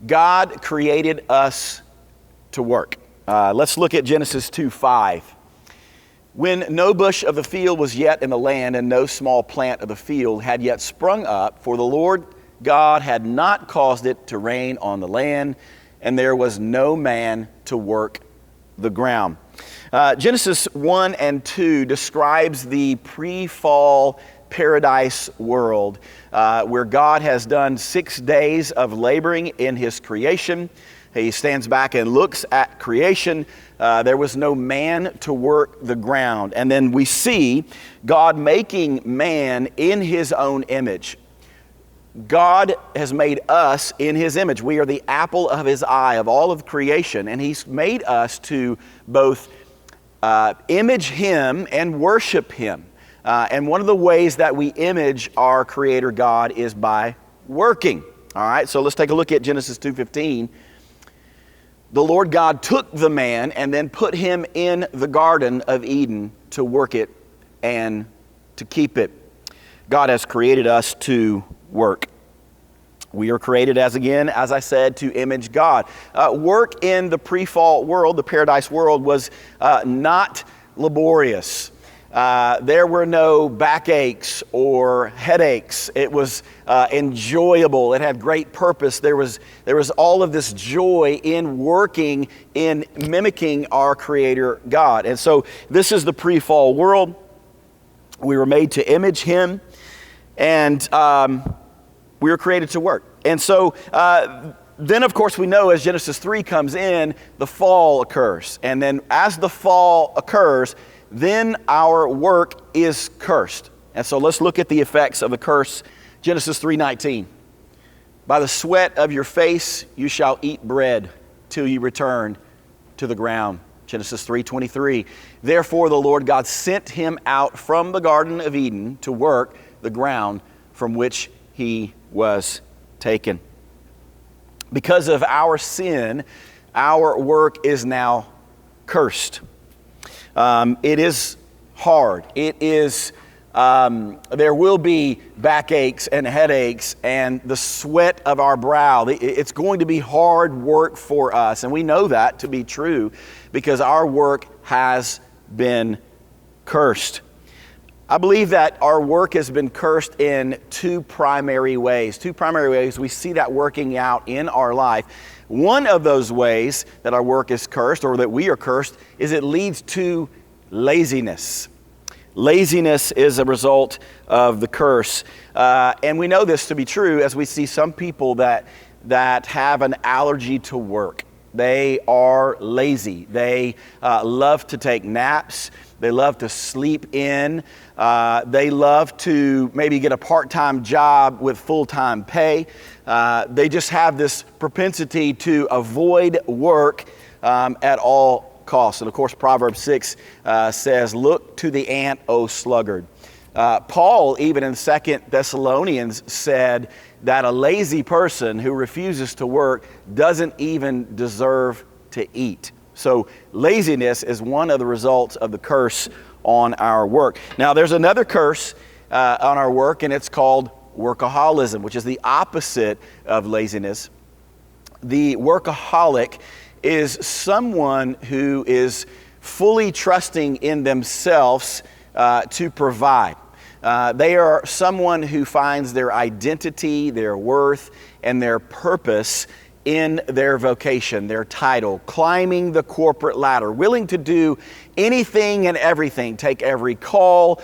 God created us to work. Let's look at Genesis 2:5. When no bush of the field was yet in the land, and no small plant of the field had yet sprung up, for the Lord God had not caused it to rain on the land, and there was no man to work the ground. Genesis 1 and 2 describes the pre-fall paradise world where God has done 6 days of laboring in his creation. He stands back and looks at creation. There was no man to work the ground. And then we see God making man in his own image. God has made us in his image. We are the apple of his eye of all of creation. And he's made us to both image him and worship him. And one of the ways that we image our Creator God is by working. All right, so let's take a look at Genesis 2:15. The Lord God took the man and then put him in the Garden of Eden to work it and to keep it. God has created us to work. We are created as I said, to image God. Work in the pre-fall world, the paradise world, was not laborious. There were no backaches or headaches. It was enjoyable. It had great purpose. There was all of this joy in working, in mimicking our Creator God. And so this is the pre-fall world. We were made to image him, and we were created to work. And so then, of course, we know as Genesis 3 comes in, the fall occurs. And then as the fall occurs, then our work is cursed. And so let's look at the effects of the curse. Genesis 3:19. By the sweat of your face you shall eat bread till you return to the ground. Genesis 3:23. Therefore the Lord God sent him out from the Garden of Eden to work the ground from which he was taken. Because of our sin, our work is now cursed. It is hard. It is, there will be backaches and headaches and the sweat of our brow. It's going to be hard work for us. And we know that to be true because our work has been cursed. I believe that our work has been cursed in two primary ways. We see that working out in our life. One of those ways that our work is cursed, or that we are cursed, is it leads to laziness. Laziness is a result of the curse. And we know this to be true as we see some people that have an allergy to work. They are lazy. They love to take naps. They love to sleep in. They love to maybe get a part-time job with full-time pay. They just have this propensity to avoid work at all costs. And of course, Proverbs 6 says, "Look to the ant, O sluggard." Paul, even in 2 Thessalonians, said that a lazy person who refuses to work doesn't even deserve to eat. So laziness is one of the results of the curse on our work. Now, there's another curse on our work, and it's called workaholism, which is the opposite of laziness. The workaholic is someone who is fully trusting in themselves to provide. They are someone who finds their identity, their worth, and their purpose in their vocation, their title, climbing the corporate ladder, willing to do anything and everything, take every call,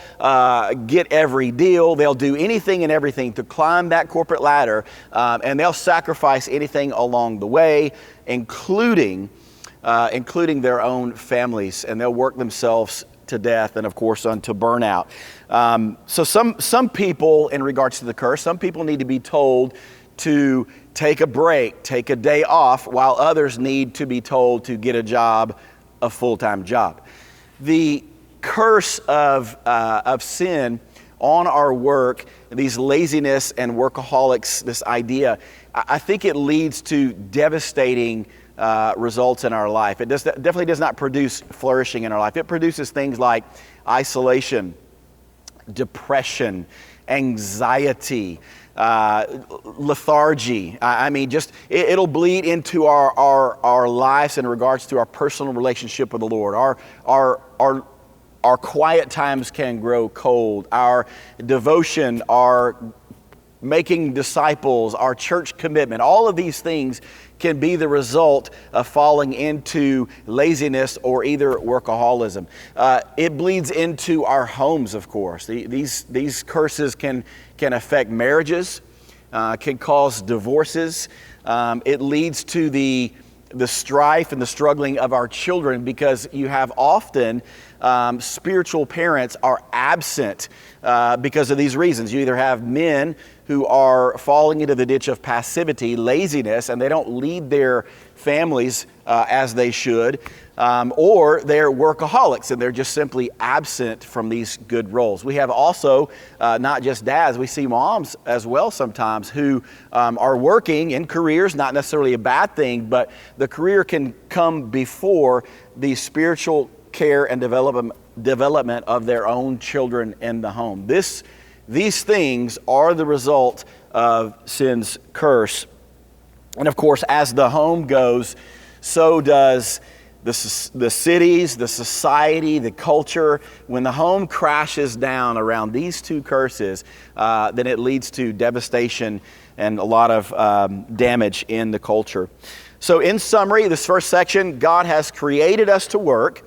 get every deal. They'll do anything and everything to climb that corporate ladder, and they'll sacrifice anything along the way, including their own families, and they'll work themselves to death and, of course, unto burnout. So some people, in regards to the curse, some people need to be told to take a break, take a day off, while others need to be told to get a job, a full-time job. The curse of sin on our work, these laziness and workaholics, this idea, I think it leads to devastating results in our life. It definitely does not produce flourishing in our life. It produces things like isolation, depression, anxiety, lethargy. I mean, just it'll bleed into our lives in regards to our personal relationship with the Lord. Our quiet times can grow cold. Our devotion, our making disciples, our church commitment, all of these things can be the result of falling into laziness or either workaholism. It bleeds into our homes, of course. These curses can affect marriages, can cause divorces. It leads to the strife and the struggling of our children, because you have often spiritual parents are absent because of these reasons. You either have men who are falling into the ditch of passivity, laziness, and they don't lead their families as they should, or they're workaholics and they're just simply absent from these good roles. We have also not just dads, we see moms as well sometimes who are working in careers, not necessarily a bad thing, but the career can come before the spiritual care and development of their own children in the home. These things are the result of sin's curse. And of course, as the home goes, so does the cities, the society, the culture. When the home crashes down around these two curses, then it leads to devastation and a lot of damage in the culture. So in summary, this first section, God has created us to work,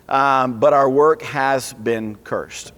but our work has been cursed.